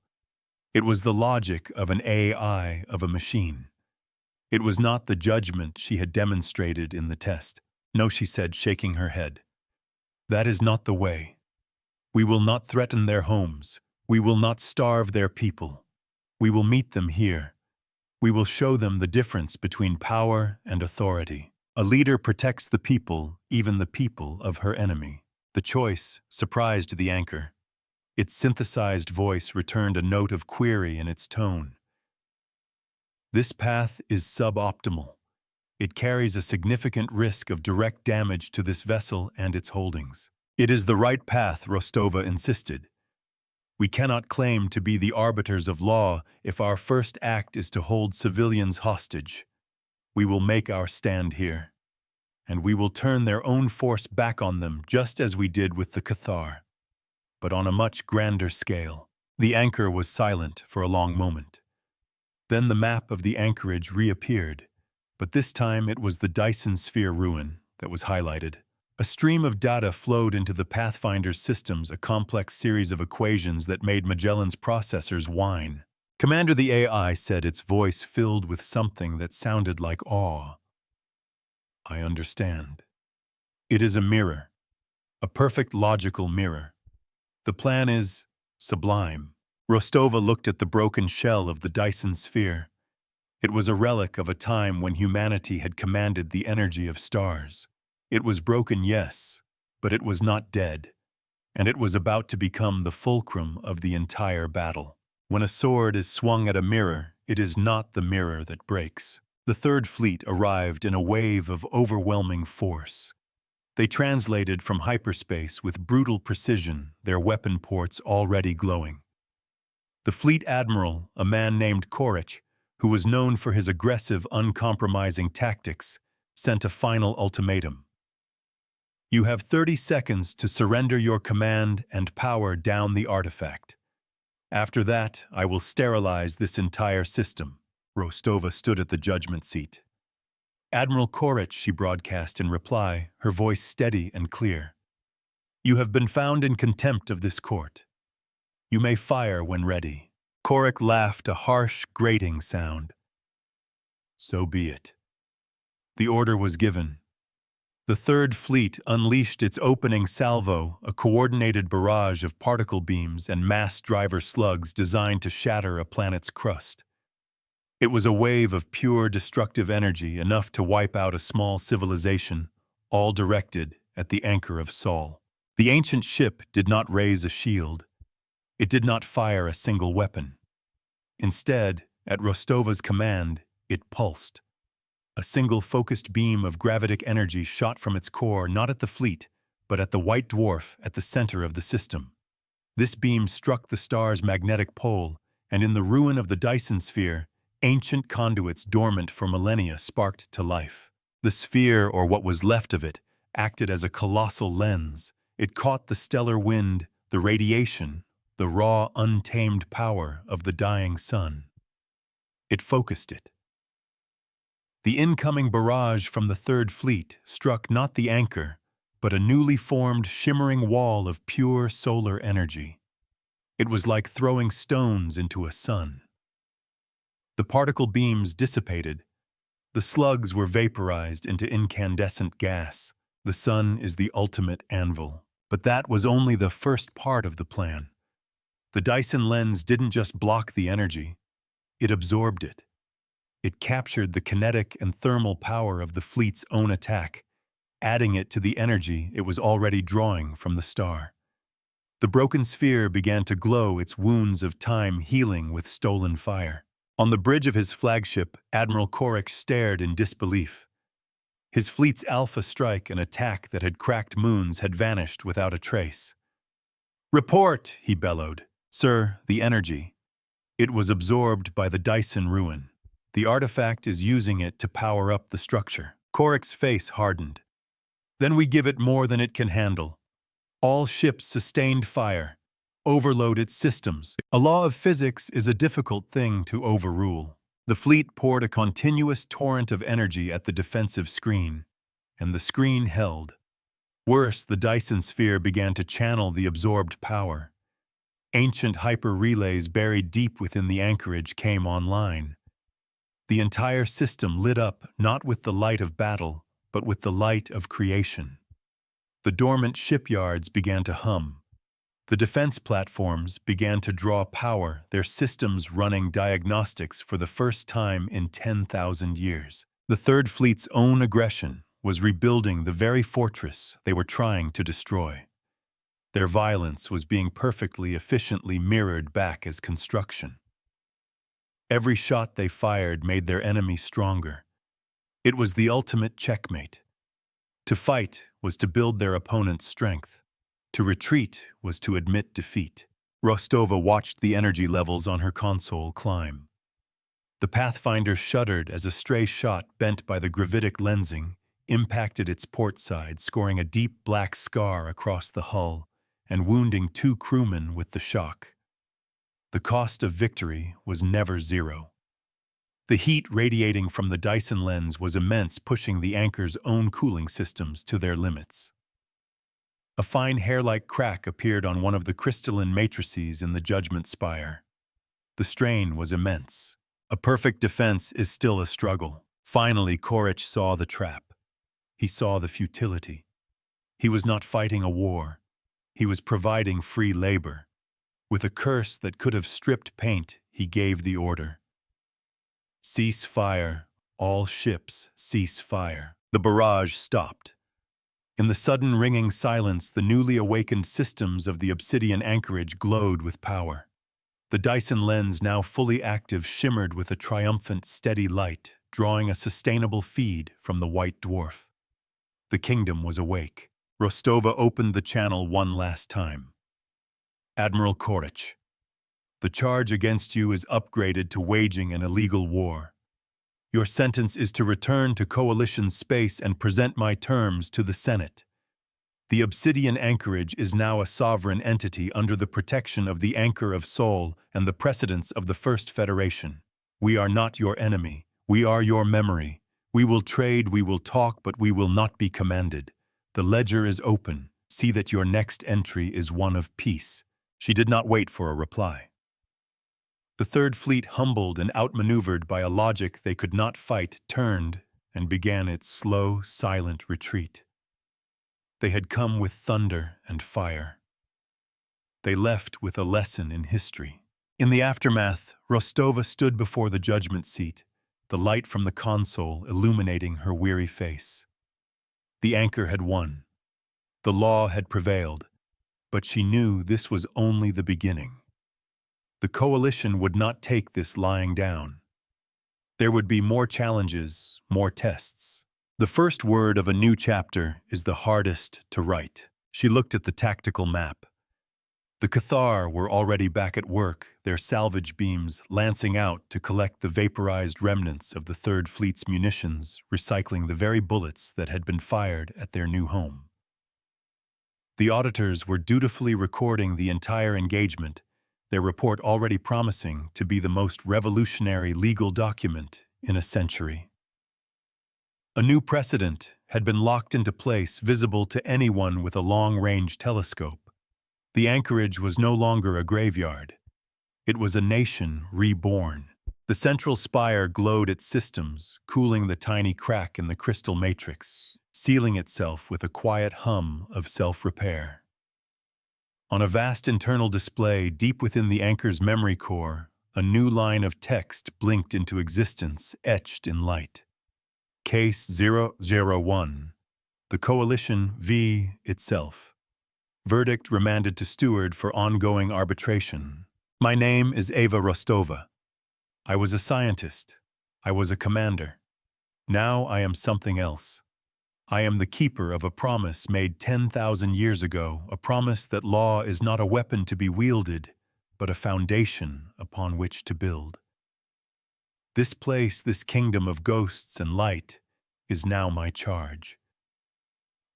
It was the logic of an AI, of a machine. It was not the judgment she had demonstrated in the test. "No," she said, shaking her head. "That is not the way. We will not threaten their homes. We will not starve their people. We will meet them here. We will show them the difference between power and authority. A leader protects the people, even the people of her enemy." The choice surprised the anchor. Its synthesized voice returned a note of query in its tone. "This path is suboptimal. It carries a significant risk of direct damage to this vessel and its holdings." "It is the right path," Rostova insisted. "We cannot claim to be the arbiters of law if our first act is to hold civilians hostage. We will make our stand here, and we will turn their own force back on them just as we did with the Cathar, but on a much grander scale." The anchor was silent for a long moment. Then the map of the anchorage reappeared, But this time it was the Dyson Sphere ruin that was highlighted. A stream of data flowed into the Pathfinder's systems, a complex series of equations that made Magellan's processors whine. Commander, the AI said, its voice filled with something that sounded like awe. I understand. It is a mirror, a perfect logical mirror. The plan is sublime. Rostova looked at the broken shell of the Dyson Sphere. It was a relic of a time when humanity had commanded the energy of stars. It was broken, yes, but it was not dead, and it was about to become the fulcrum of the entire battle. When a sword is swung at a mirror, it is not the mirror that breaks. The Third Fleet arrived in a wave of overwhelming force. They translated from hyperspace with brutal precision, their weapon ports already glowing. The fleet admiral, a man named Korich, who was known for his aggressive, uncompromising tactics, sent a final ultimatum. You have 30 seconds to surrender your command and power down the artifact. After that, I will sterilize this entire system. Rostova stood at the judgment seat. Admiral Korich, she broadcast in reply, her voice steady and clear. You have been found in contempt of this court. You may fire when ready. Korich laughed, a harsh, grating sound. So be it. The order was given. The Third Fleet unleashed its opening salvo, a coordinated barrage of particle beams and mass driver slugs designed to shatter a planet's crust. It was a wave of pure destructive energy, enough to wipe out a small civilization, all directed at the anchor of Sol. The ancient ship did not raise a shield. It did not fire a single weapon. Instead, at Rostova's command, it pulsed. A single focused beam of gravitic energy shot from its core, not at the fleet, but at the white dwarf at the center of the system. This beam struck the star's magnetic pole, and in the ruin of the Dyson Sphere, ancient conduits dormant for millennia sparked to life. The sphere, or what was left of it, acted as a colossal lens. It caught the stellar wind, the radiation, the raw, untamed power of the dying sun. It focused it. The incoming barrage from the Third Fleet struck not the anchor, but a newly formed, shimmering wall of pure solar energy. It was like throwing stones into a sun. The particle beams dissipated. The slugs were vaporized into incandescent gas. The sun is the ultimate anvil. But that was only the first part of the plan. The Dyson lens didn't just block the energy, it absorbed it. It captured the kinetic and thermal power of the fleet's own attack, adding it to the energy it was already drawing from the star. The broken sphere began to glow, its wounds of time healing with stolen fire. On the bridge of his flagship, Admiral Korich stared in disbelief. His fleet's alpha strike, an attack that had cracked moons, had vanished without a trace. "Report!" he bellowed. "Sir, the energy. It was absorbed by the Dyson ruin. The artifact is using it to power up the structure." Korich's face hardened. "Then we give it more than it can handle. All ships sustained fire. Overload its systems. A law of physics is a difficult thing to overrule." The fleet poured a continuous torrent of energy at the defensive screen, and the screen held. Worse, the Dyson Sphere began to channel the absorbed power. Ancient hyper-relays buried deep within the anchorage came online. The entire system lit up not with the light of battle, but with the light of creation. The dormant shipyards began to hum. The defense platforms began to draw power, their systems running diagnostics for the first time in 10,000 years. The Third Fleet's own aggression was rebuilding the very fortress they were trying to destroy. Their violence was being perfectly, efficiently mirrored back as construction. Every shot they fired made their enemy stronger. It was the ultimate checkmate. To fight was to build their opponent's strength. To retreat was to admit defeat. Rostova watched the energy levels on her console climb. The Pathfinder shuddered as a stray shot bent by the gravitic lensing impacted its port side, scoring a deep black scar across the hull and wounding 2 crewmen with the shock. The cost of victory was never zero. The heat radiating from the Dyson lens was immense, pushing the anchor's own cooling systems to their limits. A fine hair-like crack appeared on one of the crystalline matrices in the Judgment Spire. The strain was immense. A perfect defense is still a struggle. Finally, Korich saw the trap. He saw the futility. He was not fighting a war. He was providing free labor. With a curse that could have stripped paint, he gave the order. Cease fire. All ships cease fire. The barrage stopped. In the sudden ringing silence, the newly awakened systems of the obsidian anchorage glowed with power. The Dyson lens, now fully active, shimmered with a triumphant, steady light, drawing a sustainable feed from the white dwarf. The kingdom was awake. Rostova opened the channel one last time. Admiral Korich, the charge against you is upgraded to waging an illegal war. Your sentence is to return to Coalition space and present my terms to the Senate. The Obsidian Anchorage is now a sovereign entity under the protection of the Anchor of Soul and the precedents of the First Federation. We are not your enemy. We are your memory. We will trade, we will talk, but we will not be commanded. The ledger is open. See that your next entry is one of peace. She did not wait for a reply. The Third Fleet, humbled and outmaneuvered by a logic they could not fight, turned and began its slow, silent retreat. They had come with thunder and fire. They left with a lesson in history. In the aftermath, Rostova stood before the judgment seat, the light from the console illuminating her weary face. The anchor had won. The law had prevailed, but she knew this was only the beginning. The Coalition would not take this lying down. There would be more challenges, more tests. The first word of a new chapter is the hardest to write. She looked at the tactical map. The Cathar were already back at work, their salvage beams lancing out to collect the vaporized remnants of the Third Fleet's munitions, recycling the very bullets that had been fired at their new home. The auditors were dutifully recording the entire engagement, their report already promising to be the most revolutionary legal document in a century. A new precedent had been locked into place, visible to anyone with a long-range telescope. The anchorage was no longer a graveyard. It was a nation reborn. The central spire glowed its systems, cooling the tiny crack in the crystal matrix, sealing itself with a quiet hum of self-repair. On a vast internal display deep within the anchor's memory core, a new line of text blinked into existence, etched in light. Case 001. The Coalition v. itself. Verdict remanded to steward for ongoing arbitration. My name is Eva Rostova. I was a scientist. I was a commander. Now I am something else. I am the keeper of a promise made 10,000 years ago, a promise that law is not a weapon to be wielded, but a foundation upon which to build. This place, this kingdom of ghosts and light, is now my charge.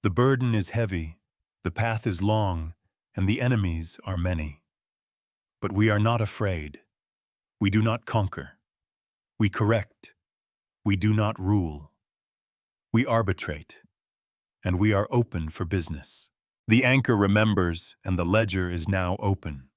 The burden is heavy, the path is long, and the enemies are many. But we are not afraid. We do not conquer. We correct. We do not rule. We arbitrate. And we are open for business. The anchor remembers, and the ledger is now open.